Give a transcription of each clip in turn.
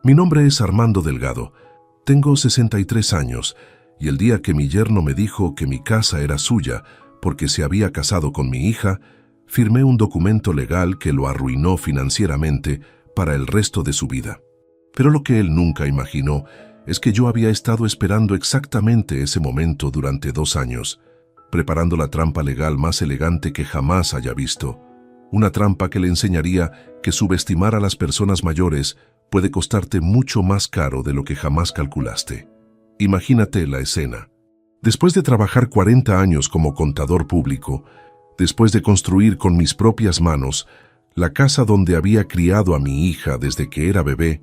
Mi nombre es Armando Delgado. Tengo 63 años y el día que mi yerno me dijo que mi casa era suya porque se había casado con mi hija, firmé un documento legal que lo arruinó financieramente para el resto de su vida. Pero lo que él nunca imaginó es que yo había estado esperando exactamente ese momento durante 2 años, preparando la trampa legal más elegante que jamás haya visto. Una trampa que le enseñaría que subestimar a las personas mayores puede costarte mucho más caro de lo que jamás calculaste. Imagínate la escena. Después de trabajar 40 años como contador público, después de construir con mis propias manos la casa donde había criado a mi hija desde que era bebé,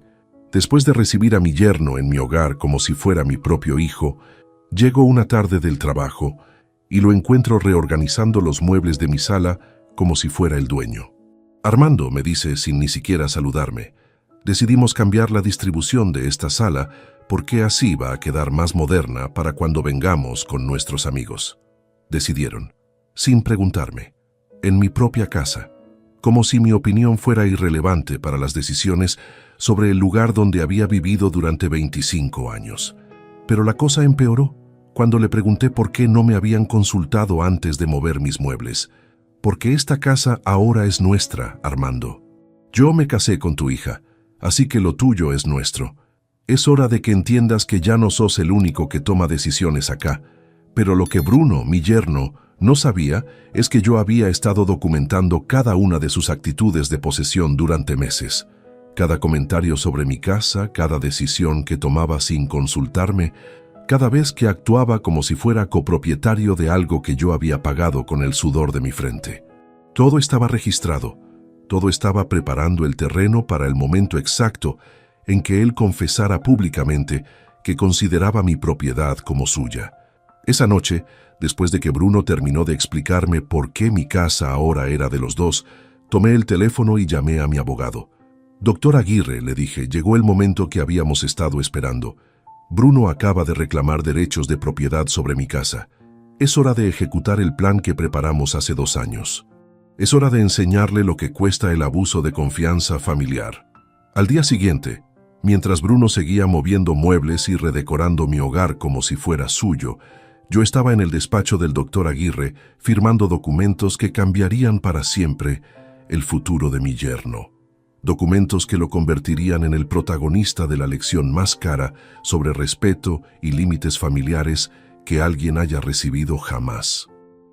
después de recibir a mi yerno en mi hogar como si fuera mi propio hijo, llego una tarde del trabajo y lo encuentro reorganizando los muebles de mi sala como si fuera el dueño. Armando, me dice sin ni siquiera saludarme, decidimos cambiar la distribución de esta sala porque así va a quedar más moderna para cuando vengamos con nuestros amigos. Decidieron, sin preguntarme, en mi propia casa, como si mi opinión fuera irrelevante para las decisiones sobre el lugar donde había vivido durante 25 años. Pero la cosa empeoró cuando le pregunté por qué no me habían consultado antes de mover mis muebles. Porque esta casa ahora es nuestra, Armando. Yo me casé con tu hija, así que lo tuyo es nuestro. Es hora de que entiendas que ya no sos el único que toma decisiones acá. Pero lo que Bruno, mi yerno, no sabía es que yo había estado documentando cada una de sus actitudes de posesión durante meses. Cada comentario sobre mi casa, cada decisión que tomaba sin consultarme, cada vez que actuaba como si fuera copropietario de algo que yo había pagado con el sudor de mi frente. Todo estaba registrado, todo estaba preparando el terreno para el momento exacto en que él confesara públicamente que consideraba mi propiedad como suya. Esa noche, después de que Bruno terminó de explicarme por qué mi casa ahora era de los dos, tomé el teléfono y llamé a mi abogado. Doctor Aguirre, le dije, llegó el momento que habíamos estado esperando. Bruno acaba de reclamar derechos de propiedad sobre mi casa. Es hora de ejecutar el plan que preparamos hace 2 años. Es hora de enseñarle lo que cuesta el abuso de confianza familiar. Al día siguiente, mientras Bruno seguía moviendo muebles y redecorando mi hogar como si fuera suyo, yo estaba en el despacho del doctor Aguirre firmando documentos que cambiarían para siempre el futuro de mi yerno. Documentos que lo convertirían en el protagonista de la lección más cara sobre respeto y límites familiares que alguien haya recibido jamás.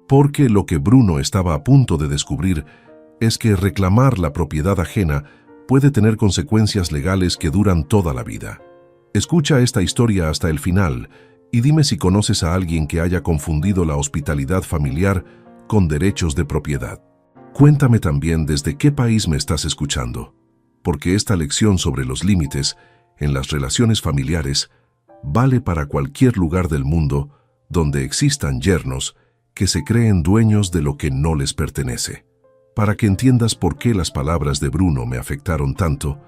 Porque lo que Bruno estaba a punto de descubrir es que reclamar la propiedad ajena puede tener consecuencias legales que duran toda la vida. Escucha esta historia hasta el final y dime si conoces a alguien que haya confundido la hospitalidad familiar con derechos de propiedad. Cuéntame también desde qué país me estás escuchando, porque esta lección sobre los límites en las relaciones familiares vale para cualquier lugar del mundo donde existan yernos que se creen dueños de lo que no les pertenece. Para que entiendas por qué las palabras de Bruno me afectaron tanto,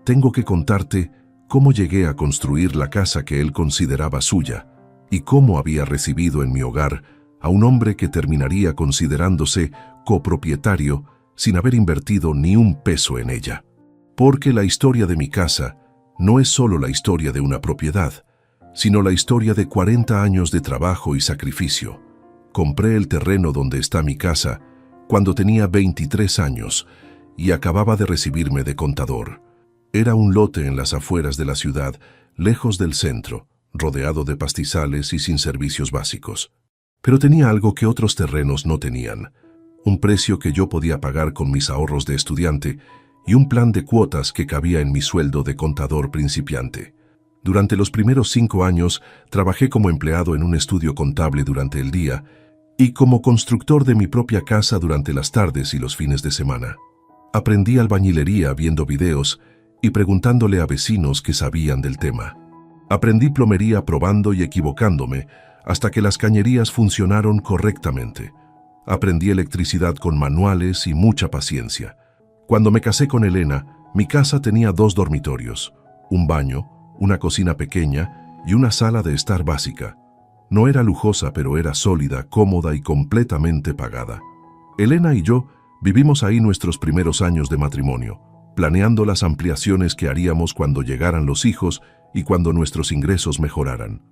tengo que contarte cómo llegué a construir la casa que él consideraba suya y cómo había recibido en mi hogar a un hombre que terminaría considerándose copropietario sin haber invertido ni un peso en ella. Porque la historia de mi casa no es solo la historia de una propiedad, sino la historia de 40 años de trabajo y sacrificio. Compré el terreno donde está mi casa cuando tenía 23 años y acababa de recibirme de contador. Era un lote en las afueras de la ciudad, lejos del centro, rodeado de pastizales y sin servicios básicos. Pero tenía algo que otros terrenos no tenían, un precio que yo podía pagar con mis ahorros de estudiante y un plan de cuotas que cabía en mi sueldo de contador principiante. Durante los primeros 5 años trabajé como empleado en un estudio contable durante el día y como constructor de mi propia casa durante las tardes y los fines de semana. Aprendí albañilería viendo videos y preguntándole a vecinos que sabían del tema. Aprendí plomería probando y equivocándome hasta que las cañerías funcionaron correctamente. Aprendí electricidad con manuales y mucha paciencia. Cuando me casé con Elena, mi casa tenía 2 dormitorios, un baño, una cocina pequeña y una sala de estar básica. No era lujosa, pero era sólida, cómoda y completamente pagada. Elena y yo vivimos ahí nuestros primeros años de matrimonio, planeando las ampliaciones que haríamos cuando llegaran los hijos y cuando nuestros ingresos mejoraran.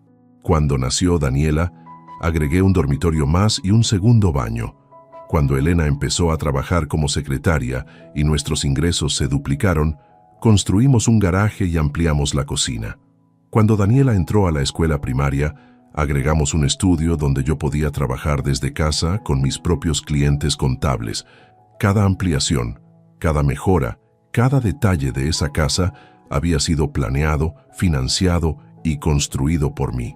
Cuando nació Daniela, agregué un dormitorio más y un segundo baño. Cuando Elena empezó a trabajar como secretaria y nuestros ingresos se duplicaron, construimos un garaje y ampliamos la cocina. Cuando Daniela entró a la escuela primaria, agregamos un estudio donde yo podía trabajar desde casa con mis propios clientes contables. Cada ampliación, cada mejora, cada detalle de esa casa había sido planeado, financiado y construido por mí.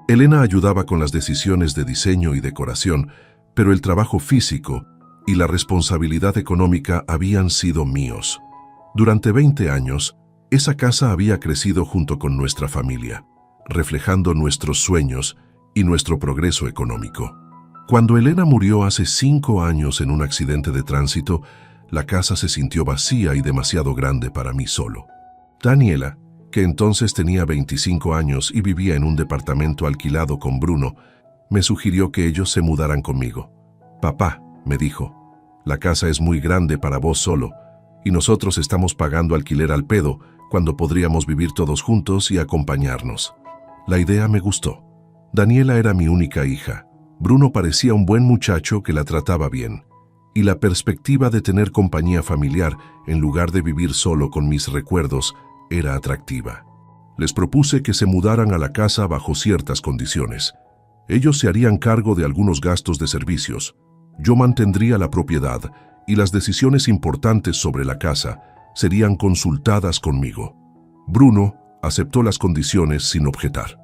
Elena ayudaba con las decisiones de diseño y decoración, pero el trabajo físico y la responsabilidad económica habían sido míos. Durante 20 años, esa casa había crecido junto con nuestra familia, reflejando nuestros sueños y nuestro progreso económico. Cuando Elena murió hace 5 años en un accidente de tránsito, la casa se sintió vacía y demasiado grande para mí solo. Daniela, que entonces tenía 25 años y vivía en un departamento alquilado con Bruno, me sugirió que ellos se mudaran conmigo. «Papá», me dijo, «la casa es muy grande para vos solo, y nosotros estamos pagando alquiler al pedo cuando podríamos vivir todos juntos y acompañarnos». La idea me gustó. Daniela era mi única hija. Bruno parecía un buen muchacho que la trataba bien. Y la perspectiva de tener compañía familiar en lugar de vivir solo con mis recuerdos era atractiva. Les propuse que se mudaran a la casa bajo ciertas condiciones. Ellos se harían cargo de algunos gastos de servicios. Yo mantendría la propiedad y las decisiones importantes sobre la casa serían consultadas conmigo. Bruno aceptó las condiciones sin objetar.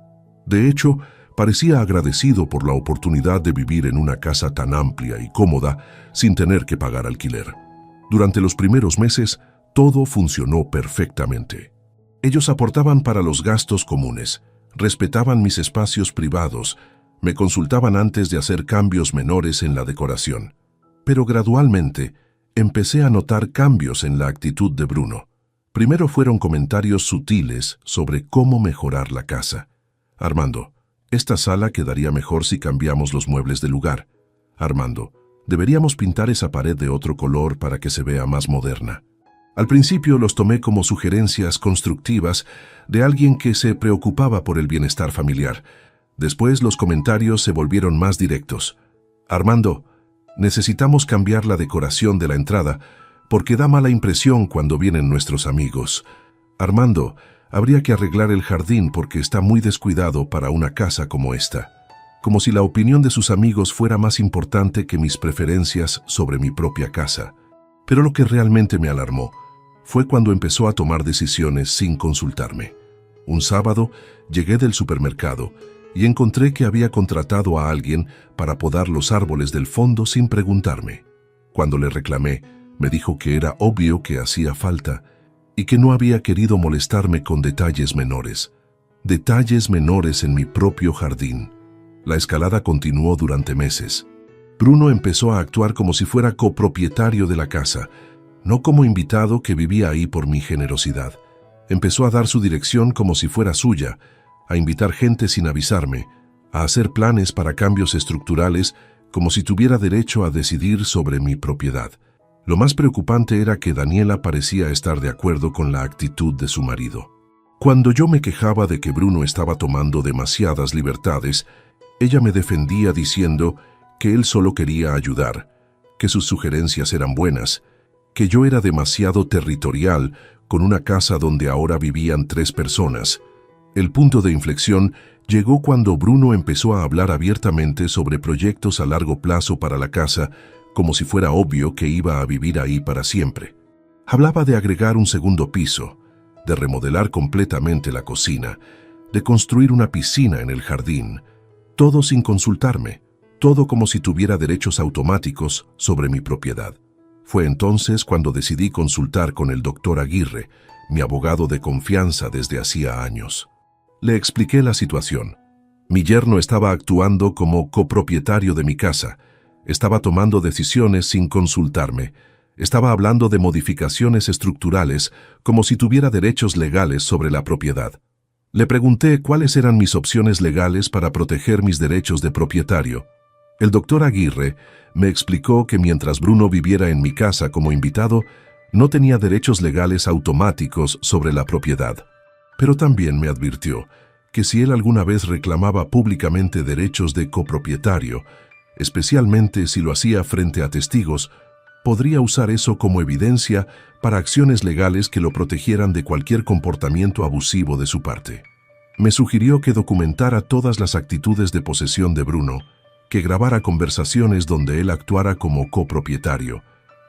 De hecho, parecía agradecido por la oportunidad de vivir en una casa tan amplia y cómoda sin tener que pagar alquiler. Durante los primeros meses, todo funcionó perfectamente. Ellos aportaban para los gastos comunes, respetaban mis espacios privados, me consultaban antes de hacer cambios menores en la decoración. Pero gradualmente, empecé a notar cambios en la actitud de Bruno. Primero fueron comentarios sutiles sobre cómo mejorar la casa. «Armando, esta sala quedaría mejor si cambiamos los muebles de lugar. Armando, deberíamos pintar esa pared de otro color para que se vea más moderna». Al principio los tomé como sugerencias constructivas de alguien que se preocupaba por el bienestar familiar. Después los comentarios se volvieron más directos. «Armando, necesitamos cambiar la decoración de la entrada porque da mala impresión cuando vienen nuestros amigos. Armando, habría que arreglar el jardín porque está muy descuidado para una casa como esta». Como si la opinión de sus amigos fuera más importante que mis preferencias sobre mi propia casa. Pero lo que realmente me alarmó fue cuando empezó a tomar decisiones sin consultarme. Un sábado llegué del supermercado y encontré que había contratado a alguien para podar los árboles del fondo sin preguntarme. Cuando le reclamé, me dijo que era obvio que hacía falta y que no había querido molestarme con detalles menores. Detalles menores en mi propio jardín. La escalada continuó durante meses. Bruno empezó a actuar como si fuera copropietario de la casa, no como invitado que vivía ahí por mi generosidad. Empezó a dar su dirección como si fuera suya, a invitar gente sin avisarme, a hacer planes para cambios estructurales como si tuviera derecho a decidir sobre mi propiedad. Lo más preocupante era que Daniela parecía estar de acuerdo con la actitud de su marido. Cuando yo me quejaba de que Bruno estaba tomando demasiadas libertades, ella me defendía diciendo que él solo quería ayudar, que sus sugerencias eran buenas, que yo era demasiado territorial con una casa donde ahora vivían 3 personas. El punto de inflexión llegó cuando Bruno empezó a hablar abiertamente sobre proyectos a largo plazo para la casa, como si fuera obvio que iba a vivir ahí para siempre. Hablaba de agregar un segundo piso, de remodelar completamente la cocina, de construir una piscina en el jardín, todo sin consultarme, todo como si tuviera derechos automáticos sobre mi propiedad. Fue entonces cuando decidí consultar con el doctor Aguirre, mi abogado de confianza desde hacía años. Le expliqué la situación. Mi yerno estaba actuando como copropietario de mi casa, estaba tomando decisiones sin consultarme, estaba hablando de modificaciones estructurales como si tuviera derechos legales sobre la propiedad. Le pregunté cuáles eran mis opciones legales para proteger mis derechos de propietario. El doctor Aguirre me explicó que mientras Bruno viviera en mi casa como invitado, No tenía derechos legales automáticos sobre la propiedad. Pero también me advirtió que si él alguna vez reclamaba públicamente derechos de copropietario, especialmente si lo hacía frente a testigos, podría usar eso como evidencia para acciones legales que lo protegieran de cualquier comportamiento abusivo de su parte. Me sugirió que documentara todas las actitudes de posesión de Bruno, que grabara conversaciones donde él actuara como copropietario,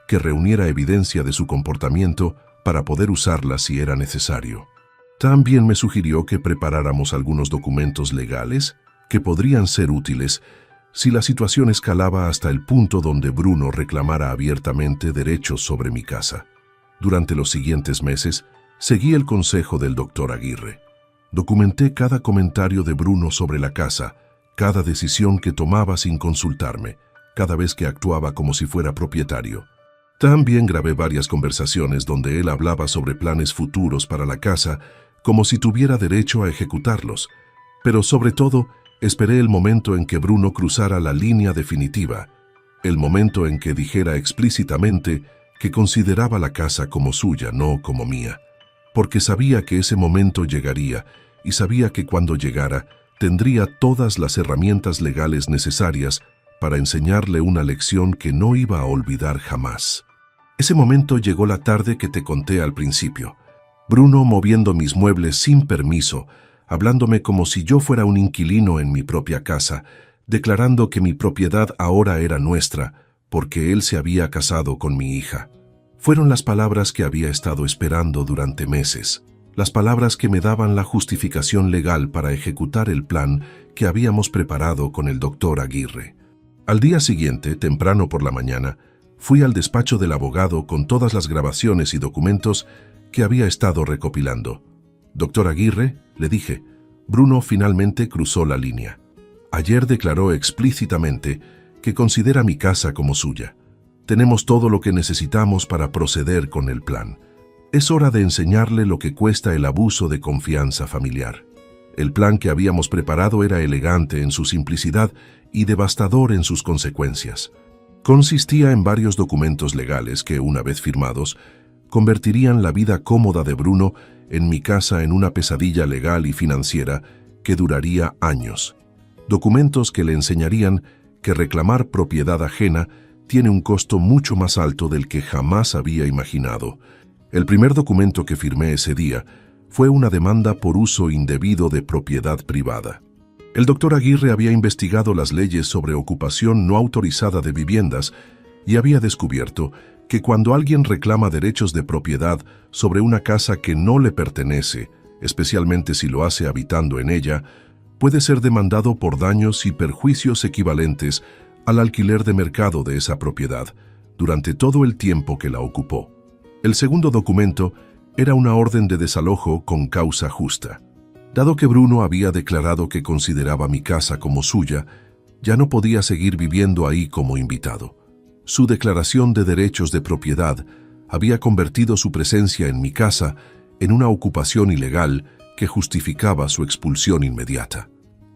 que reuniera evidencia de su comportamiento para poder usarla si era necesario. También me sugirió que preparáramos algunos documentos legales que podrían ser útiles si la situación escalaba hasta el punto donde Bruno reclamara abiertamente derechos sobre mi casa. Durante los siguientes meses, seguí el consejo del doctor Aguirre. Documenté cada comentario de Bruno sobre la casa, cada decisión que tomaba sin consultarme, cada vez que actuaba como si fuera propietario. También grabé varias conversaciones donde él hablaba sobre planes futuros para la casa, como si tuviera derecho a ejecutarlos, pero sobre todo, esperé el momento en que Bruno cruzara la línea definitiva, el momento en que dijera explícitamente que consideraba la casa como suya, no como mía, porque sabía que ese momento llegaría y sabía que cuando llegara tendría todas las herramientas legales necesarias para enseñarle una lección que no iba a olvidar jamás. Ese momento llegó la tarde que te conté al principio. Bruno moviendo mis muebles sin permiso, hablándome como si yo fuera un inquilino en mi propia casa, declarando que mi propiedad ahora era nuestra, porque él se había casado con mi hija. Fueron las palabras que había estado esperando durante meses, las palabras que me daban la justificación legal para ejecutar el plan que habíamos preparado con el doctor Aguirre. Al día siguiente, temprano por la mañana, fui al despacho del abogado con todas las grabaciones y documentos que había estado recopilando. Doctor Aguirre, le dije, Bruno finalmente cruzó la línea. Ayer declaró explícitamente que considera mi casa como suya. Tenemos todo lo que necesitamos para proceder con el plan. Es hora de enseñarle lo que cuesta el abuso de confianza familiar. El plan que habíamos preparado era elegante en su simplicidad y devastador en sus consecuencias. Consistía en varios documentos legales que, una vez firmados, convertirían la vida cómoda de Bruno en mi casa en una pesadilla legal y financiera que duraría años. Documentos que le enseñarían que reclamar propiedad ajena tiene un costo mucho más alto del que jamás había imaginado. El primer documento que firmé ese día fue una demanda por uso indebido de propiedad privada. El doctor Aguirre había investigado las leyes sobre ocupación no autorizada de viviendas y había descubierto que cuando alguien reclama derechos de propiedad sobre una casa que no le pertenece, especialmente si lo hace habitando en ella, puede ser demandado por daños y perjuicios equivalentes al alquiler de mercado de esa propiedad durante todo el tiempo que la ocupó. El segundo documento era una orden de desalojo con causa justa. Dado que Bruno había declarado que consideraba mi casa como suya, ya no podía seguir viviendo ahí como invitado. Su declaración de derechos de propiedad había convertido su presencia en mi casa en una ocupación ilegal que justificaba su expulsión inmediata.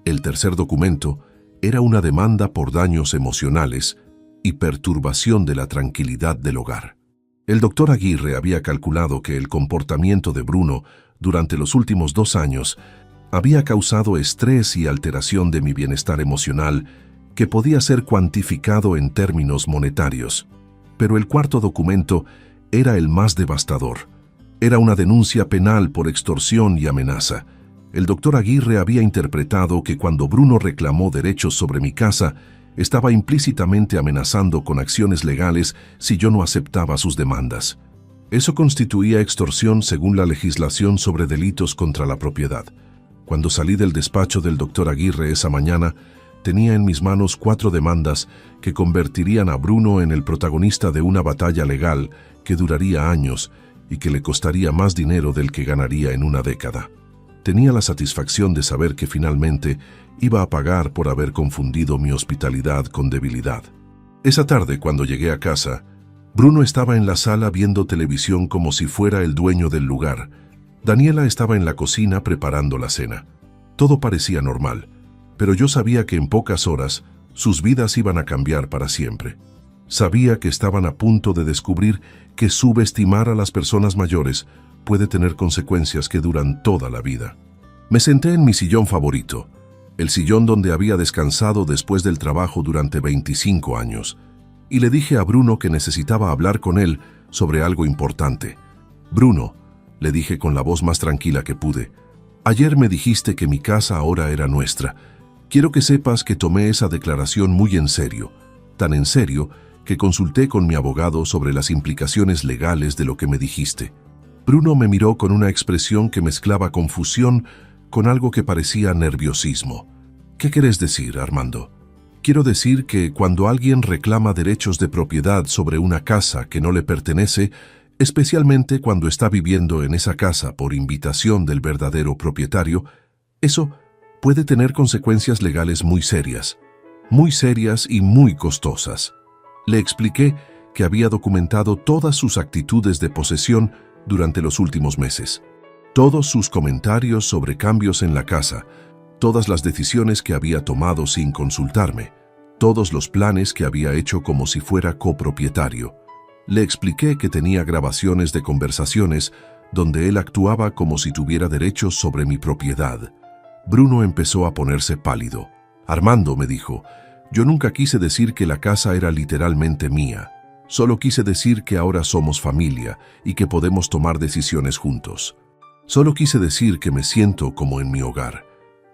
El tercer documento era una demanda por daños emocionales y perturbación de la tranquilidad del hogar. El doctor Aguirre había calculado que el comportamiento de Bruno durante los últimos 2 años había causado estrés y alteración de mi bienestar emocional que podía ser cuantificado en términos monetarios. Pero el cuarto documento era el más devastador. Era una denuncia penal por extorsión y amenaza. El doctor Aguirre había interpretado que cuando Bruno reclamó derechos sobre mi casa, estaba implícitamente amenazando con acciones legales si yo no aceptaba sus demandas. Eso constituía extorsión según la legislación sobre delitos contra la propiedad. Cuando salí del despacho del doctor Aguirre esa mañana, tenía en mis manos 4 demandas que convertirían a Bruno en el protagonista de una batalla legal que duraría años y que le costaría más dinero del que ganaría en una década. Tenía la satisfacción de saber que finalmente iba a pagar por haber confundido mi hospitalidad con debilidad. Esa tarde, cuando llegué a casa, Bruno estaba en la sala viendo televisión como si fuera el dueño del lugar. Daniela estaba en la cocina preparando la cena. Todo parecía normal, pero yo sabía que en pocas horas sus vidas iban a cambiar para siempre. Sabía que estaban a punto de descubrir que subestimar a las personas mayores puede tener consecuencias que duran toda la vida. Me senté en mi sillón favorito, el sillón donde había descansado después del trabajo durante 25 años, y le dije a Bruno que necesitaba hablar con él sobre algo importante. «Bruno», le dije con la voz más tranquila que pude, «ayer me dijiste que mi casa ahora era nuestra. Quiero que sepas que tomé esa declaración muy en serio, tan en serio que consulté con mi abogado sobre las implicaciones legales de lo que me dijiste». Bruno me miró con una expresión que mezclaba confusión con algo que parecía nerviosismo. «¿Qué querés decir, Armando?» «Quiero decir que cuando alguien reclama derechos de propiedad sobre una casa que no le pertenece, especialmente cuando está viviendo en esa casa por invitación del verdadero propietario, eso puede tener consecuencias legales muy serias y muy costosas». Le expliqué que había documentado todas sus actitudes de posesión durante los últimos meses, todos sus comentarios sobre cambios en la casa, todas las decisiones que había tomado sin consultarme, todos los planes que había hecho como si fuera copropietario. Le expliqué que tenía grabaciones de conversaciones donde él actuaba como si tuviera derechos sobre mi propiedad. Bruno empezó a ponerse pálido. «Armando», me dijo, «yo nunca quise decir que la casa era literalmente mía. Solo quise decir que ahora somos familia y que podemos tomar decisiones juntos. Solo quise decir que me siento como en mi hogar».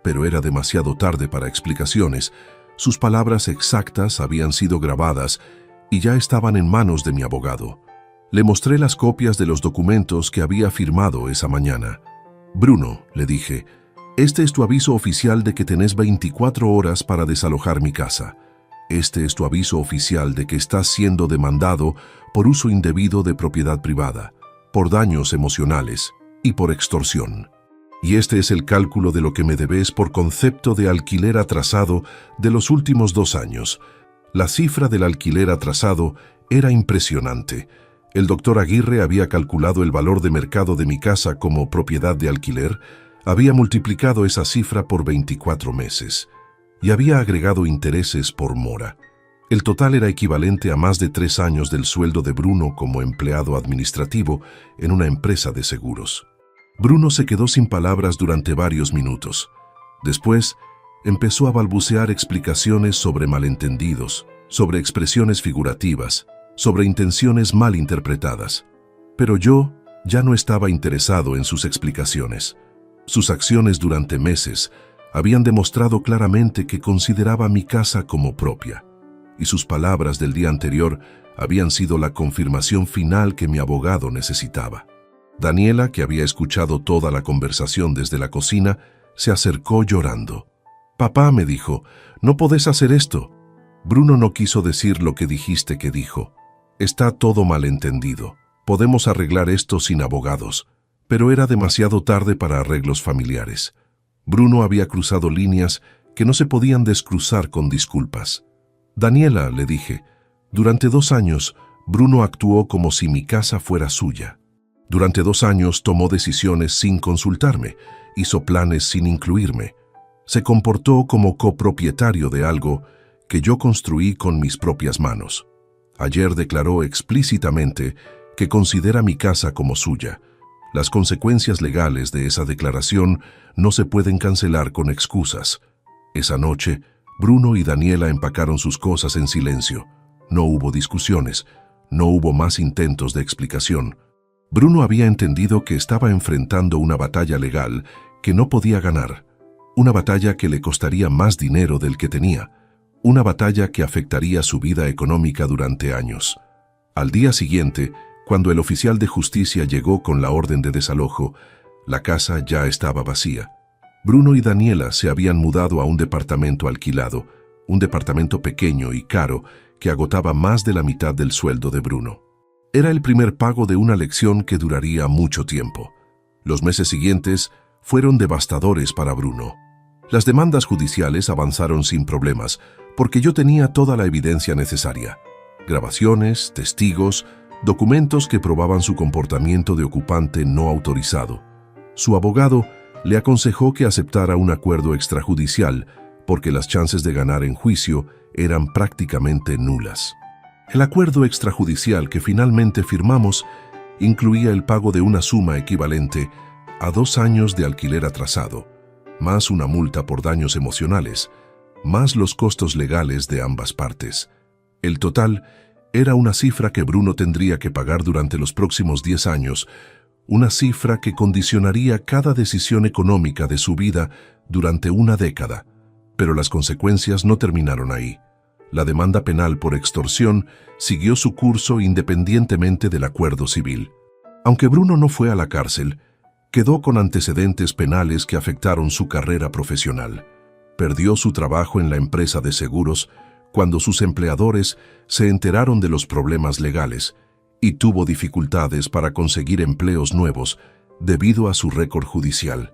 Pero era demasiado tarde para explicaciones. Sus palabras exactas habían sido grabadas y ya estaban en manos de mi abogado. Le mostré las copias de los documentos que había firmado esa mañana. «Bruno», le dije, «este es tu aviso oficial de que tenés 24 horas para desalojar mi casa. Este es tu aviso oficial de que estás siendo demandado por uso indebido de propiedad privada, por daños emocionales y por extorsión. Y este es el cálculo de lo que me debes por concepto de alquiler atrasado de los últimos 2 años. La cifra del alquiler atrasado era impresionante. El doctor Aguirre había calculado el valor de mercado de mi casa como propiedad de alquiler, había multiplicado esa cifra por 24 meses y había agregado intereses por mora. El total era equivalente a más de 3 años del sueldo de Bruno como empleado administrativo en una empresa de seguros. Bruno se quedó sin palabras durante varios minutos. Después, empezó a balbucear explicaciones sobre malentendidos, sobre expresiones figurativas, sobre intenciones mal interpretadas. Pero yo ya no estaba interesado en sus explicaciones. Sus acciones durante meses habían demostrado claramente que consideraba mi casa como propia, y sus palabras del día anterior habían sido la confirmación final que mi abogado necesitaba. Daniela, que había escuchado toda la conversación desde la cocina, se acercó llorando. «Papá», me dijo, «no podés hacer esto». «Bruno no quiso decir lo que dijiste que dijo. Está todo malentendido. Podemos arreglar esto sin abogados». Pero era demasiado tarde para arreglos familiares. Bruno había cruzado líneas que no se podían descruzar con disculpas. «Daniela», le dije, «durante 2 años, Bruno actuó como si mi casa fuera suya. Durante 2 años tomó decisiones sin consultarme, hizo planes sin incluirme. Se comportó como copropietario de algo que yo construí con mis propias manos. Ayer declaró explícitamente que considera mi casa como suya. Las consecuencias legales de esa declaración no se pueden cancelar con excusas. Esa noche, Bruno y Daniela empacaron sus cosas en silencio. No hubo discusiones, no hubo más intentos de explicación. Bruno había entendido que estaba enfrentando una batalla legal que no podía ganar, una batalla que le costaría más dinero del que tenía, una batalla que afectaría su vida económica durante años. Al día siguiente, cuando el oficial de justicia llegó con la orden de desalojo, la casa ya estaba vacía. Bruno y Daniela se habían mudado a un departamento alquilado, un departamento pequeño y caro que agotaba más de la mitad del sueldo de Bruno. Era el primer pago de una lección que duraría mucho tiempo. Los meses siguientes fueron devastadores para Bruno. Las demandas judiciales avanzaron sin problemas, porque yo tenía toda la evidencia necesaria. Grabaciones, testigos, documentos que probaban su comportamiento de ocupante no autorizado. Su abogado le aconsejó que aceptara un acuerdo extrajudicial, porque las chances de ganar en juicio eran prácticamente nulas. El acuerdo extrajudicial que finalmente firmamos incluía el pago de una suma equivalente a 2 años de alquiler atrasado, más una multa por daños emocionales, más los costos legales de ambas partes. El total era una cifra que Bruno tendría que pagar durante los próximos 10 años, una cifra que condicionaría cada decisión económica de su vida durante una década. Pero las consecuencias no terminaron ahí. La demanda penal por extorsión siguió su curso independientemente del acuerdo civil. Aunque Bruno no fue a la cárcel, quedó con antecedentes penales que afectaron su carrera profesional. Perdió su trabajo en la empresa de seguros cuando sus empleadores se enteraron de los problemas legales y tuvo dificultades para conseguir empleos nuevos debido a su récord judicial.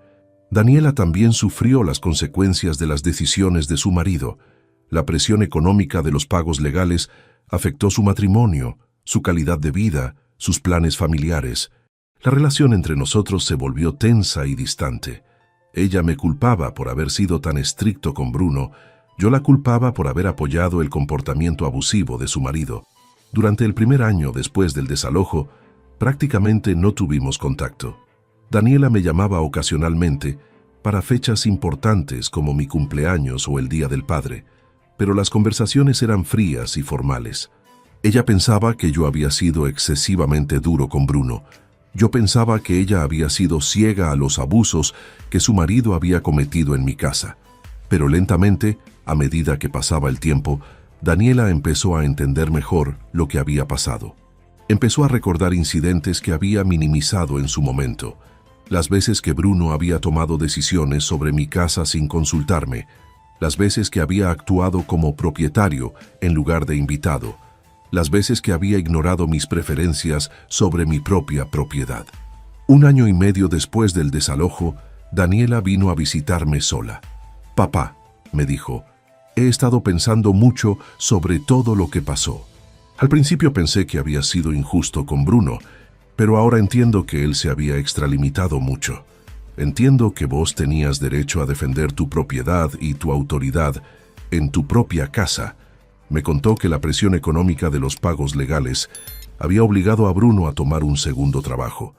Daniela también sufrió las consecuencias de las decisiones de su marido. La presión económica de los pagos legales afectó su matrimonio, su calidad de vida, sus planes familiares. La relación entre nosotros se volvió tensa y distante. Ella me culpaba por haber sido tan estricto con Bruno, yo la culpaba por haber apoyado el comportamiento abusivo de su marido. Durante el primer año después del desalojo, prácticamente no tuvimos contacto. Daniela me llamaba ocasionalmente para fechas importantes como mi cumpleaños o el Día del Padre, pero las conversaciones eran frías y formales. Ella pensaba que yo había sido excesivamente duro con Bruno. Yo pensaba que ella había sido ciega a los abusos que su marido había cometido en mi casa. Pero lentamente, a medida que pasaba el tiempo, Daniela empezó a entender mejor lo que había pasado. Empezó a recordar incidentes que había minimizado en su momento. Las veces que Bruno había tomado decisiones sobre mi casa sin consultarme, las veces que había actuado como propietario en lugar de invitado, las veces que había ignorado mis preferencias sobre mi propia propiedad. 1 año y medio después del desalojo, Daniela vino a visitarme sola. «Papá», me dijo, «he estado pensando mucho sobre todo lo que pasó. Al principio pensé que había sido injusto con Bruno, pero ahora entiendo que él se había extralimitado mucho. Entiendo que vos tenías derecho a defender tu propiedad y tu autoridad en tu propia casa». Me contó que la presión económica de los pagos legales había obligado a Bruno a tomar un segundo trabajo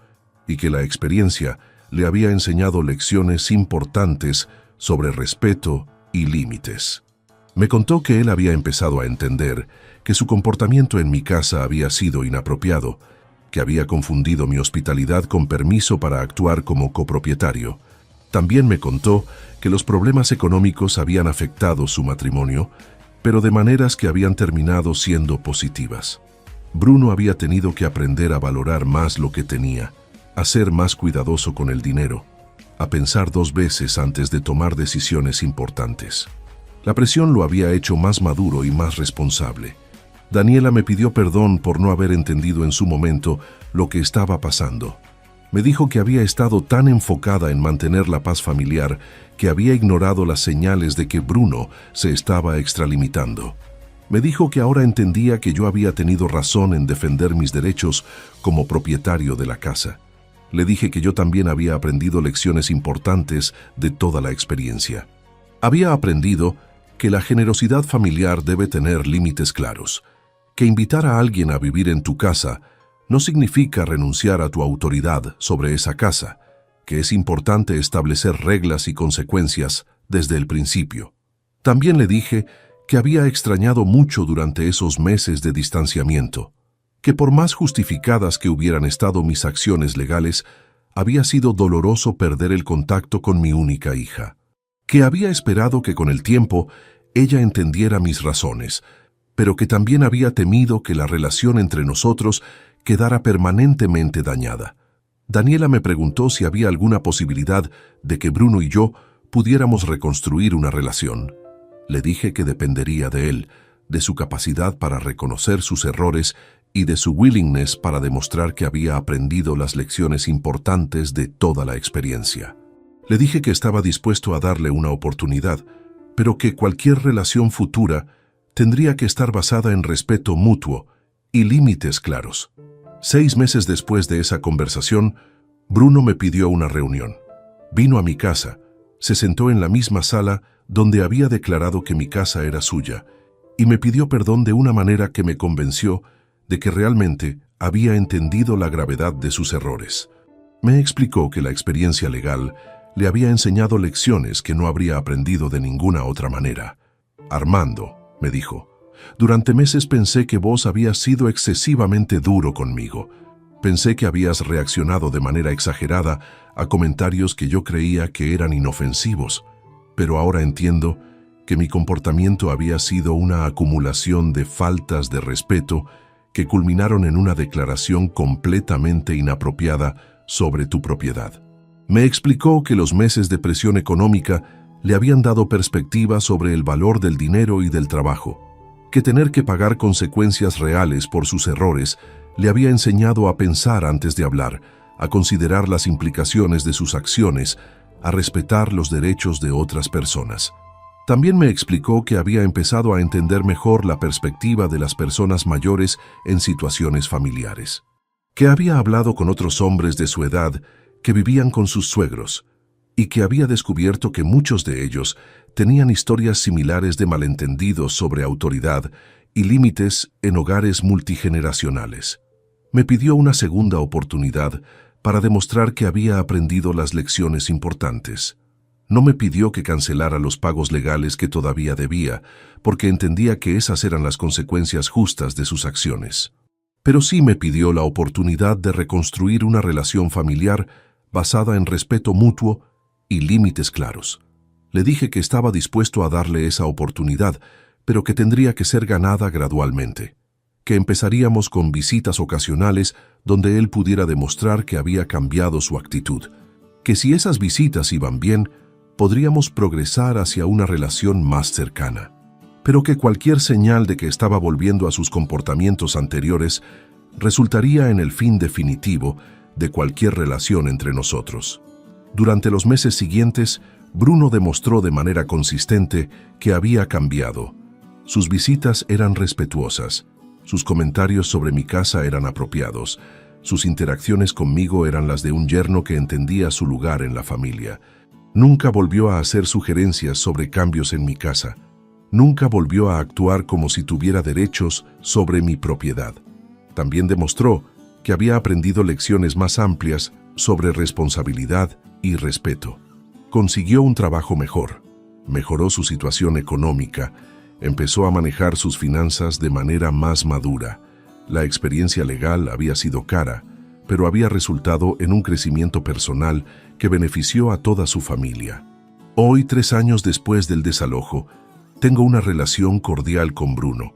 y que la experiencia le había enseñado lecciones importantes sobre respeto y límites. Me contó que él había empezado a entender que su comportamiento en mi casa había sido inapropiado, que había confundido mi hospitalidad con permiso para actuar como copropietario. También me contó que los problemas económicos habían afectado su matrimonio, pero de maneras que habían terminado siendo positivas. Bruno había tenido que aprender a valorar más lo que tenía, a ser más cuidadoso con el dinero, a pensar 2 veces antes de tomar decisiones importantes. La presión lo había hecho más maduro y más responsable. Daniela me pidió perdón por no haber entendido en su momento lo que estaba pasando. Me dijo que había estado tan enfocada en mantener la paz familiar que había ignorado las señales de que Bruno se estaba extralimitando. Me dijo que ahora entendía que yo había tenido razón en defender mis derechos como propietario de la casa. Le dije que yo también había aprendido lecciones importantes de toda la experiencia. Había aprendido que la generosidad familiar debe tener límites claros, que invitar a alguien a vivir en tu casa no significa renunciar a tu autoridad sobre esa casa, que es importante establecer reglas y consecuencias desde el principio. También le dije que había extrañado mucho durante esos meses de distanciamiento, que por más justificadas que hubieran estado mis acciones legales, había sido doloroso perder el contacto con mi única hija, que había esperado que con el tiempo ella entendiera mis razones, pero que también había temido que la relación entre nosotros quedara permanentemente dañada. Daniela me preguntó si había alguna posibilidad de que Bruno y yo pudiéramos reconstruir una relación. Le dije que dependería de él, de su capacidad para reconocer sus errores y de su willingness para demostrar que había aprendido las lecciones importantes de toda la experiencia. Le dije que estaba dispuesto a darle una oportunidad, pero que cualquier relación futura tendría que estar basada en respeto mutuo y límites claros. 6 meses después de esa conversación, Bruno me pidió una reunión. Vino a mi casa, se sentó en la misma sala donde había declarado que mi casa era suya y me pidió perdón de una manera que me convenció de que realmente había entendido la gravedad de sus errores. Me explicó que la experiencia legal le había enseñado lecciones que no habría aprendido de ninguna otra manera. Armando, me dijo, durante meses pensé que vos habías sido excesivamente duro conmigo. Pensé que habías reaccionado de manera exagerada a comentarios que yo creía que eran inofensivos, pero ahora entiendo que mi comportamiento había sido una acumulación de faltas de respeto que culminaron en una declaración completamente inapropiada sobre tu propiedad. Me explicó que los meses de presión económica le habían dado perspectiva sobre el valor del dinero y del trabajo, que tener que pagar consecuencias reales por sus errores le había enseñado a pensar antes de hablar, a considerar las implicaciones de sus acciones, a respetar los derechos de otras personas. También me explicó que había empezado a entender mejor la perspectiva de las personas mayores en situaciones familiares, que había hablado con otros hombres de su edad que vivían con sus suegros y que había descubierto que muchos de ellos tenían historias similares de malentendidos sobre autoridad y límites en hogares multigeneracionales. Me pidió una segunda oportunidad para demostrar que había aprendido las lecciones importantes. No me pidió que cancelara los pagos legales que todavía debía, porque entendía que esas eran las consecuencias justas de sus acciones. Pero sí me pidió la oportunidad de reconstruir una relación familiar basada en respeto mutuo y límites claros. Le dije que estaba dispuesto a darle esa oportunidad, pero que tendría que ser ganada gradualmente, que empezaríamos con visitas ocasionales donde él pudiera demostrar que había cambiado su actitud, que si esas visitas iban bien, podríamos progresar hacia una relación más cercana, pero que cualquier señal de que estaba volviendo a sus comportamientos anteriores resultaría en el fin definitivo de cualquier relación entre nosotros. Durante los meses siguientes, Bruno demostró de manera consistente que había cambiado. Sus visitas eran respetuosas, sus comentarios sobre mi casa eran apropiados, sus interacciones conmigo eran las de un yerno que entendía su lugar en la familia. Nunca volvió a hacer sugerencias sobre cambios en mi casa. Nunca volvió a actuar como si tuviera derechos sobre mi propiedad. También demostró que había aprendido lecciones más amplias sobre responsabilidad y respeto. Consiguió un trabajo mejor, mejoró su situación económica, empezó a manejar sus finanzas de manera más madura. La experiencia legal había sido cara, pero había resultado en un crecimiento personal que benefició a toda su familia. Hoy, 3 años después del desalojo, tengo una relación cordial con Bruno.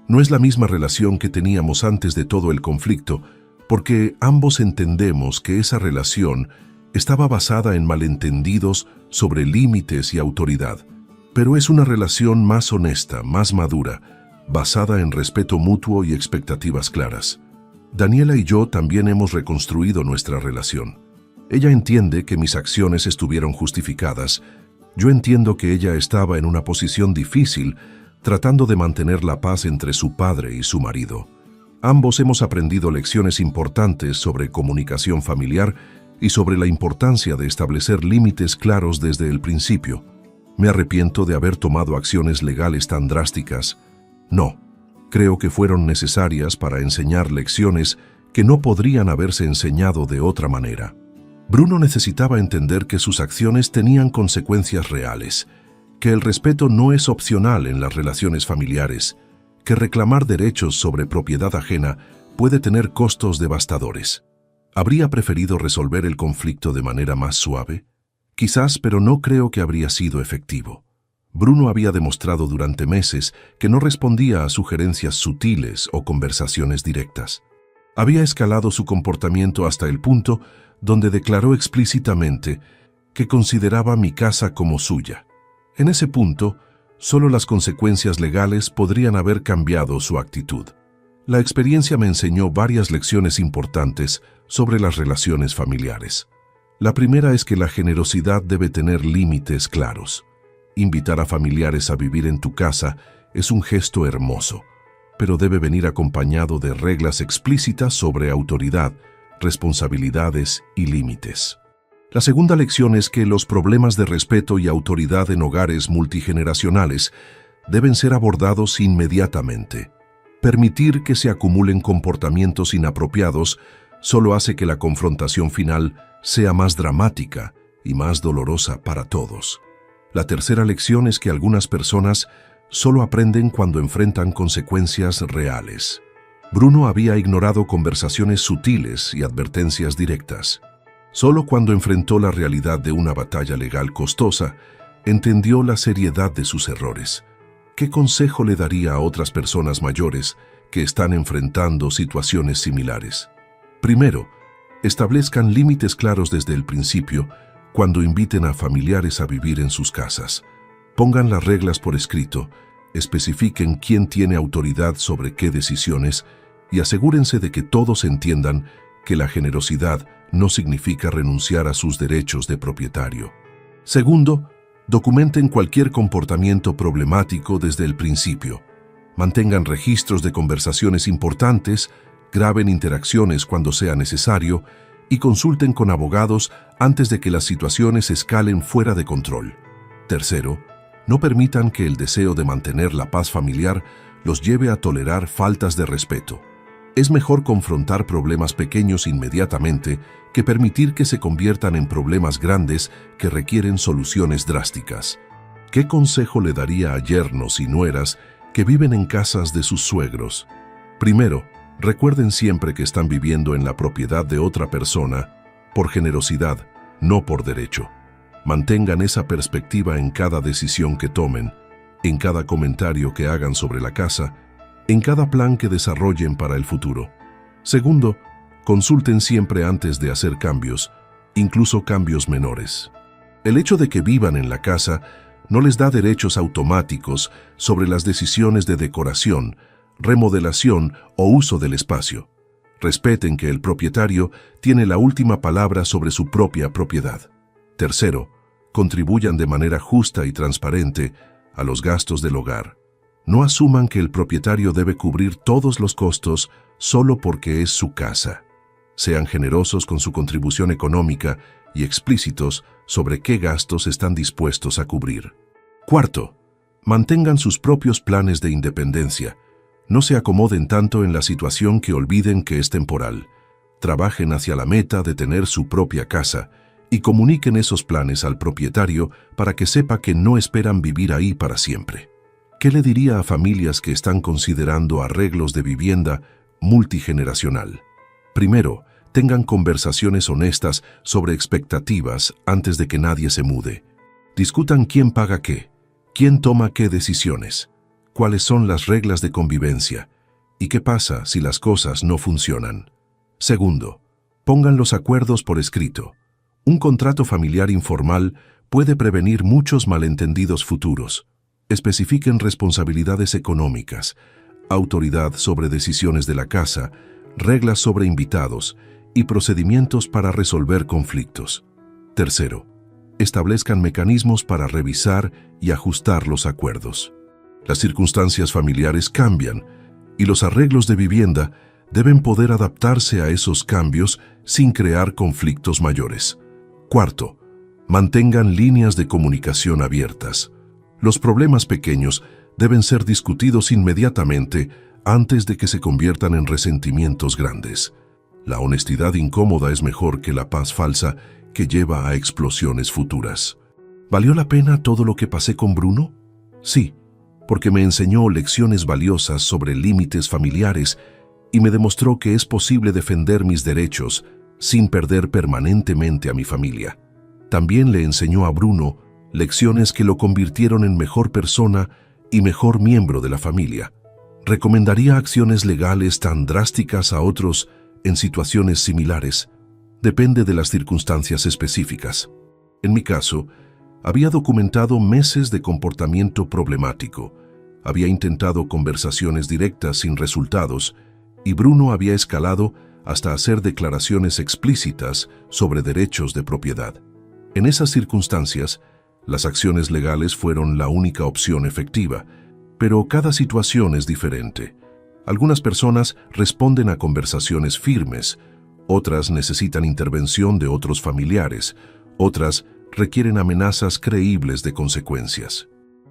No es la misma relación que teníamos antes de todo el conflicto, porque ambos entendemos que esa relación estaba basada en malentendidos sobre límites y autoridad, pero es una relación más honesta, más madura, basada en respeto mutuo y expectativas claras. Daniela y yo también hemos reconstruido nuestra relación. Ella entiende que mis acciones estuvieron justificadas. Yo entiendo que ella estaba en una posición difícil, tratando de mantener la paz entre su padre y su marido. Ambos hemos aprendido lecciones importantes sobre comunicación familiar y sobre la importancia de establecer límites claros desde el principio. ¿Me arrepiento de haber tomado acciones legales tan drásticas? No. Creo que fueron necesarias para enseñar lecciones que no podrían haberse enseñado de otra manera. Bruno necesitaba entender que sus acciones tenían consecuencias reales, que el respeto no es opcional en las relaciones familiares, que reclamar derechos sobre propiedad ajena puede tener costos devastadores. ¿Habría preferido resolver el conflicto de manera más suave? Quizás, pero no creo que habría sido efectivo. Bruno había demostrado durante meses que no respondía a sugerencias sutiles o conversaciones directas. Había escalado su comportamiento hasta el punto donde declaró explícitamente que consideraba mi casa como suya. En ese punto, solo las consecuencias legales podrían haber cambiado su actitud. La experiencia me enseñó varias lecciones importantes sobre las relaciones familiares. La primera es que la generosidad debe tener límites claros. Invitar a familiares a vivir en tu casa es un gesto hermoso, pero debe venir acompañado de reglas explícitas sobre autoridad, responsabilidades y límites. La segunda lección es que los problemas de respeto y autoridad en hogares multigeneracionales deben ser abordados inmediatamente. Permitir que se acumulen comportamientos inapropiados solo hace que la confrontación final sea más dramática y más dolorosa para todos. La tercera lección es que algunas personas solo aprenden cuando enfrentan consecuencias reales. Bruno había ignorado conversaciones sutiles y advertencias directas. Solo cuando enfrentó la realidad de una batalla legal costosa, entendió la seriedad de sus errores. ¿Qué consejo le daría a otras personas mayores que están enfrentando situaciones similares? Primero, establezcan límites claros desde el principio cuando inviten a familiares a vivir en sus casas. Pongan las reglas por escrito, especifiquen quién tiene autoridad sobre qué decisiones y asegúrense de que todos entiendan que la generosidad no significa renunciar a sus derechos de propietario. Segundo, documenten cualquier comportamiento problemático desde el principio. Mantengan registros de conversaciones importantes, graben interacciones cuando sea necesario y consulten con abogados antes de que las situaciones escalen fuera de control. Tercero, no permitan que el deseo de mantener la paz familiar los lleve a tolerar faltas de respeto. Es mejor confrontar problemas pequeños inmediatamente que permitir que se conviertan en problemas grandes que requieren soluciones drásticas. ¿Qué consejo le daría a yernos y nueras que viven en casas de sus suegros? Primero, recuerden siempre que están viviendo en la propiedad de otra persona por generosidad, no por derecho. Mantengan esa perspectiva en cada decisión que tomen, en cada comentario que hagan sobre la casa, en cada plan que desarrollen para el futuro. Segundo, consulten siempre antes de hacer cambios, incluso cambios menores. El hecho de que vivan en la casa no les da derechos automáticos sobre las decisiones de decoración, remodelación o uso del espacio. Respeten que el propietario tiene la última palabra sobre su propia propiedad. Tercero, contribuyan de manera justa y transparente a los gastos del hogar. No asuman que el propietario debe cubrir todos los costos solo porque es su casa. Sean generosos con su contribución económica y explícitos sobre qué gastos están dispuestos a cubrir. Cuarto, mantengan sus propios planes de independencia. No se acomoden tanto en la situación que olviden que es temporal. Trabajen hacia la meta de tener su propia casa y comuniquen esos planes al propietario para que sepa que no esperan vivir ahí para siempre. ¿Qué le diría a familias que están considerando arreglos de vivienda multigeneracional? Primero, tengan conversaciones honestas sobre expectativas antes de que nadie se mude. Discutan quién paga qué, quién toma qué decisiones, cuáles son las reglas de convivencia y qué pasa si las cosas no funcionan. Segundo, pongan los acuerdos por escrito. Un contrato familiar informal puede prevenir muchos malentendidos futuros. Especifiquen responsabilidades económicas, autoridad sobre decisiones de la casa, reglas sobre invitados y procedimientos para resolver conflictos. Tercero, establezcan mecanismos para revisar y ajustar los acuerdos. Las circunstancias familiares cambian y los arreglos de vivienda deben poder adaptarse a esos cambios sin crear conflictos mayores. Cuarto, mantengan líneas de comunicación abiertas. Los problemas pequeños deben ser discutidos inmediatamente antes de que se conviertan en resentimientos grandes. La honestidad incómoda es mejor que la paz falsa que lleva a explosiones futuras. ¿Valió la pena todo lo que pasé con Bruno? Sí, porque me enseñó lecciones valiosas sobre límites familiares y me demostró que es posible defender mis derechos sin perder permanentemente a mi familia. También le enseñó a Bruno lecciones que lo convirtieron en mejor persona y mejor miembro de la familia. ¿Recomendaría acciones legales tan drásticas a otros en situaciones similares? Depende de las circunstancias específicas. En mi caso, había documentado meses de comportamiento problemático, había intentado conversaciones directas sin resultados y Bruno había escalado hasta hacer declaraciones explícitas sobre derechos de propiedad. En esas circunstancias, las acciones legales fueron la única opción efectiva, pero cada situación es diferente. Algunas personas responden a conversaciones firmes, otras necesitan intervención de otros familiares, otras requieren amenazas creíbles de consecuencias.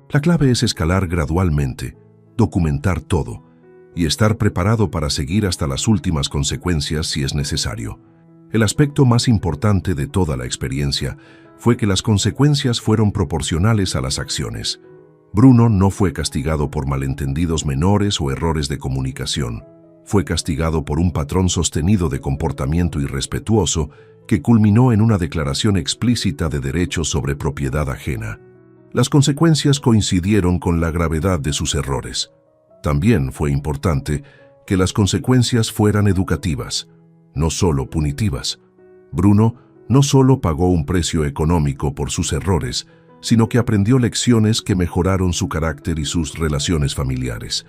La clave es escalar gradualmente, documentar todo y estar preparado para seguir hasta las últimas consecuencias si es necesario. El aspecto más importante de toda la experiencia fue que las consecuencias fueron proporcionales a las acciones. Bruno no fue castigado por malentendidos menores o errores de comunicación. Fue castigado por un patrón sostenido de comportamiento irrespetuoso que culminó en una declaración explícita de derechos sobre propiedad ajena. Las consecuencias coincidieron con la gravedad de sus errores. También fue importante que las consecuencias fueran educativas, no solo punitivas. Bruno no solo pagó un precio económico por sus errores, sino que aprendió lecciones que mejoraron su carácter y sus relaciones familiares.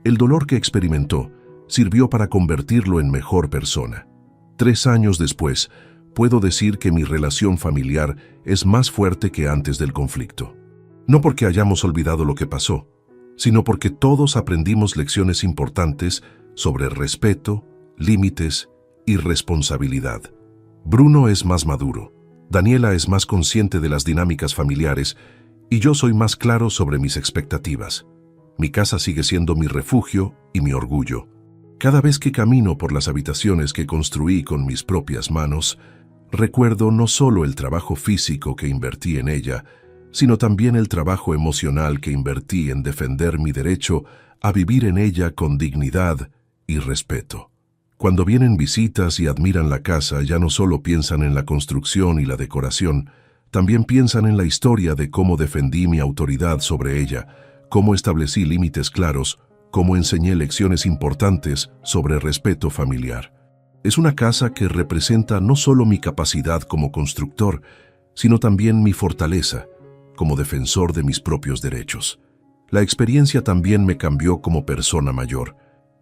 El dolor que experimentó sirvió para convertirlo en mejor persona. 3 años después, puedo decir que mi relación familiar es más fuerte que antes del conflicto. No porque hayamos olvidado lo que pasó, sino porque todos aprendimos lecciones importantes sobre respeto, límites y responsabilidad. Bruno es más maduro, Daniela es más consciente de las dinámicas familiares y yo soy más claro sobre mis expectativas. Mi casa sigue siendo mi refugio y mi orgullo. Cada vez que camino por las habitaciones que construí con mis propias manos, recuerdo no solo el trabajo físico que invertí en ella, sino también el trabajo emocional que invertí en defender mi derecho a vivir en ella con dignidad y respeto. Cuando vienen visitas y admiran la casa, ya no solo piensan en la construcción y la decoración, también piensan en la historia de cómo defendí mi autoridad sobre ella, cómo establecí límites claros, cómo enseñé lecciones importantes sobre respeto familiar. Es una casa que representa no solo mi capacidad como constructor, sino también mi fortaleza como defensor de mis propios derechos. La experiencia también me cambió como persona mayor.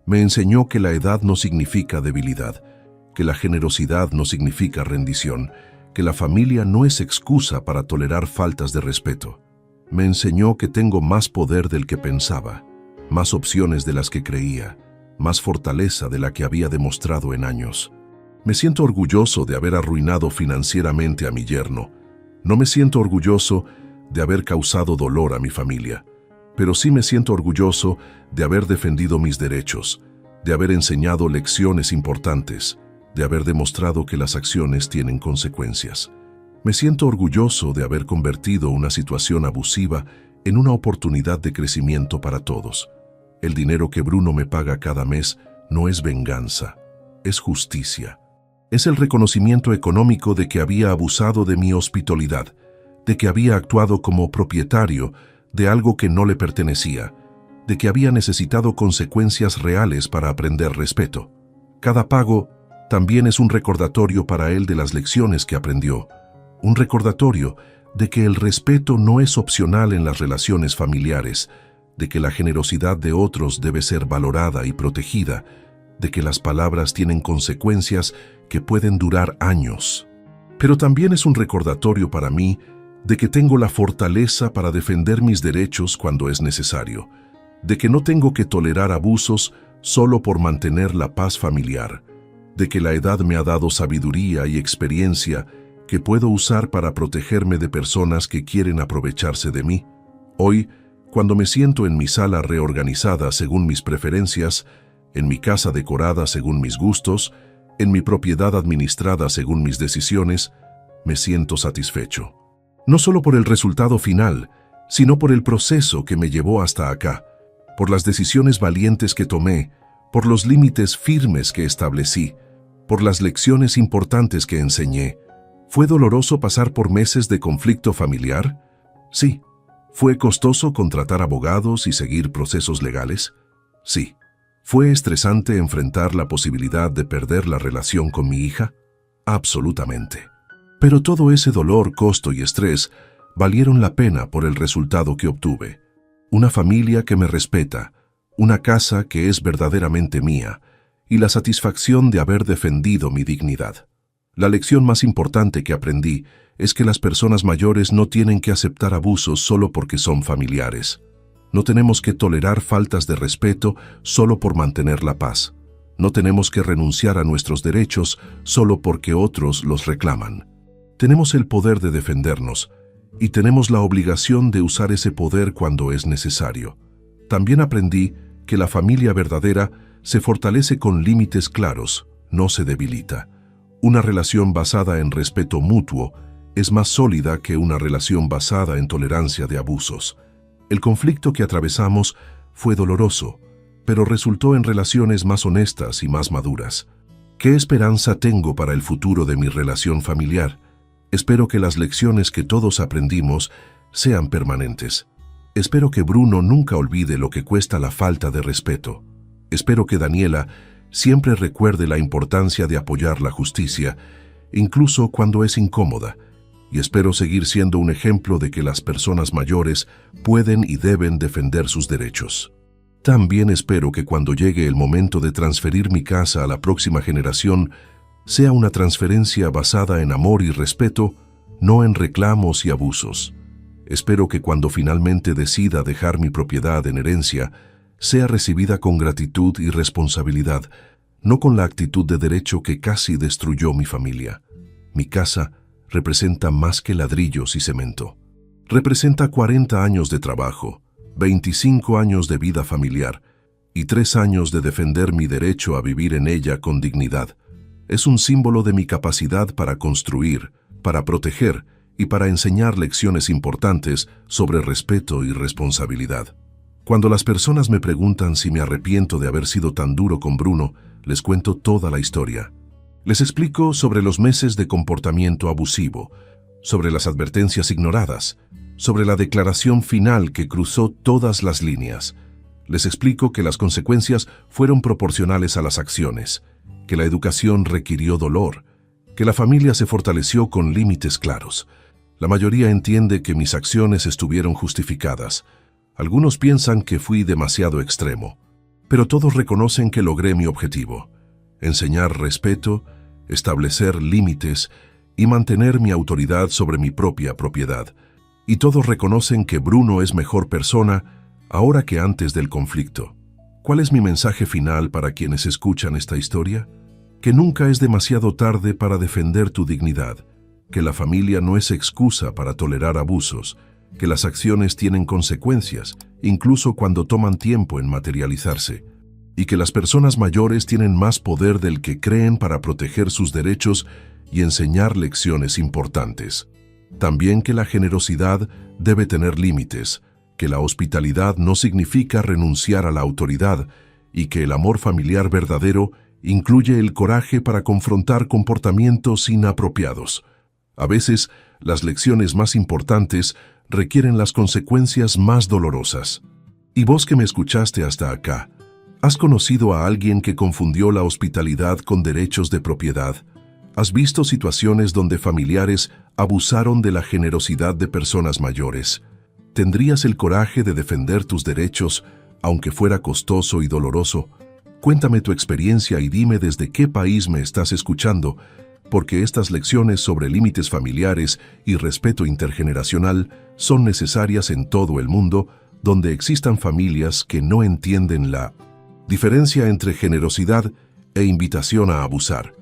Me enseñó que la edad no significa debilidad, que la generosidad no significa rendición, que la familia no es excusa para tolerar faltas de respeto. Me enseñó que tengo más poder del que pensaba, más opciones de las que creía, más fortaleza de la que había demostrado en años. Me siento orgulloso de haber arruinado financieramente a mi yerno. No me siento orgulloso de haber causado dolor a mi familia, pero sí me siento orgulloso de haber defendido mis derechos, de haber enseñado lecciones importantes, de haber demostrado que las acciones tienen consecuencias. Me siento orgulloso de haber convertido una situación abusiva en una oportunidad de crecimiento para todos. El dinero que Bruno me paga cada mes no es venganza, es justicia. Es el reconocimiento económico de que había abusado de mi hospitalidad, de que había actuado como propietario de algo que no le pertenecía, de que había necesitado consecuencias reales para aprender respeto. Cada pago también es un recordatorio para él de las lecciones que aprendió, un recordatorio de que el respeto no es opcional en las relaciones familiares, de que la generosidad de otros debe ser valorada y protegida, de que las palabras tienen consecuencias que pueden durar años. Pero también es un recordatorio para mí de que tengo la fortaleza para defender mis derechos cuando es necesario, de que no tengo que tolerar abusos solo por mantener la paz familiar, de que la edad me ha dado sabiduría y experiencia que puedo usar para protegerme de personas que quieren aprovecharse de mí. Hoy, cuando me siento en mi sala reorganizada según mis preferencias, en mi casa decorada según mis gustos, en mi propiedad administrada según mis decisiones, me siento satisfecho. No solo por el resultado final, sino por el proceso que me llevó hasta acá, por las decisiones valientes que tomé, por los límites firmes que establecí, por las lecciones importantes que enseñé. ¿Fue doloroso pasar por meses de conflicto familiar? Sí. ¿Fue costoso contratar abogados y seguir procesos legales? Sí. ¿Fue estresante enfrentar la posibilidad de perder la relación con mi hija? Absolutamente. Pero todo ese dolor, costo y estrés valieron la pena por el resultado que obtuve. Una familia que me respeta, una casa que es verdaderamente mía y la satisfacción de haber defendido mi dignidad. La lección más importante que aprendí es que las personas mayores no tienen que aceptar abusos solo porque son familiares. No tenemos que tolerar faltas de respeto solo por mantener la paz. No tenemos que renunciar a nuestros derechos solo porque otros los reclaman. Tenemos el poder de defendernos y tenemos la obligación de usar ese poder cuando es necesario. También aprendí que la familia verdadera se fortalece con límites claros, no se debilita. Una relación basada en respeto mutuo es más sólida que una relación basada en tolerancia de abusos. El conflicto que atravesamos fue doloroso, pero resultó en relaciones más honestas y más maduras. ¿Qué esperanza tengo para el futuro de mi relación familiar? Espero que las lecciones que todos aprendimos sean permanentes. Espero que Bruno nunca olvide lo que cuesta la falta de respeto. Espero que Daniela siempre recuerde la importancia de apoyar la justicia, incluso cuando es incómoda, y espero seguir siendo un ejemplo de que las personas mayores pueden y deben defender sus derechos. También espero que cuando llegue el momento de transferir mi casa a la próxima generación, sea una transferencia basada en amor y respeto, no en reclamos y abusos. Espero que cuando finalmente decida dejar mi propiedad en herencia, sea recibida con gratitud y responsabilidad, no con la actitud de derecho que casi destruyó mi familia. Mi casa representa más que ladrillos y cemento. Representa 40 años de trabajo, 25 años de vida familiar y 3 años de defender mi derecho a vivir en ella con dignidad. Es un símbolo de mi capacidad para construir, para proteger y para enseñar lecciones importantes sobre respeto y responsabilidad. Cuando las personas me preguntan si me arrepiento de haber sido tan duro con Bruno, les cuento toda la historia. Les explico sobre los meses de comportamiento abusivo, sobre las advertencias ignoradas, sobre la declaración final que cruzó todas las líneas. Les explico que las consecuencias fueron proporcionales a las acciones, que la educación requirió dolor, que la familia se fortaleció con límites claros. La mayoría entiende que mis acciones estuvieron justificadas. Algunos piensan que fui demasiado extremo, pero todos reconocen que logré mi objetivo: enseñar respeto, establecer límites y mantener mi autoridad sobre mi propia propiedad. Y todos reconocen que Bruno es mejor persona ahora que antes del conflicto. ¿Cuál es mi mensaje final para quienes escuchan esta historia? Que nunca es demasiado tarde para defender tu dignidad, que la familia no es excusa para tolerar abusos, que las acciones tienen consecuencias, incluso cuando toman tiempo en materializarse, y que las personas mayores tienen más poder del que creen para proteger sus derechos y enseñar lecciones importantes. También que la generosidad debe tener límites, que la hospitalidad no significa renunciar a la autoridad y que el amor familiar verdadero incluye el coraje para confrontar comportamientos inapropiados. A veces, las lecciones más importantes requieren las consecuencias más dolorosas. Y vos que me escuchaste hasta acá, ¿has conocido a alguien que confundió la hospitalidad con derechos de propiedad? ¿Has visto situaciones donde familiares abusaron de la generosidad de personas mayores? ¿Tendrías el coraje de defender tus derechos, aunque fuera costoso y doloroso? Cuéntame tu experiencia y dime desde qué país me estás escuchando, porque estas lecciones sobre límites familiares y respeto intergeneracional son necesarias en todo el mundo, donde existan familias que no entienden la diferencia entre generosidad e invitación a abusar.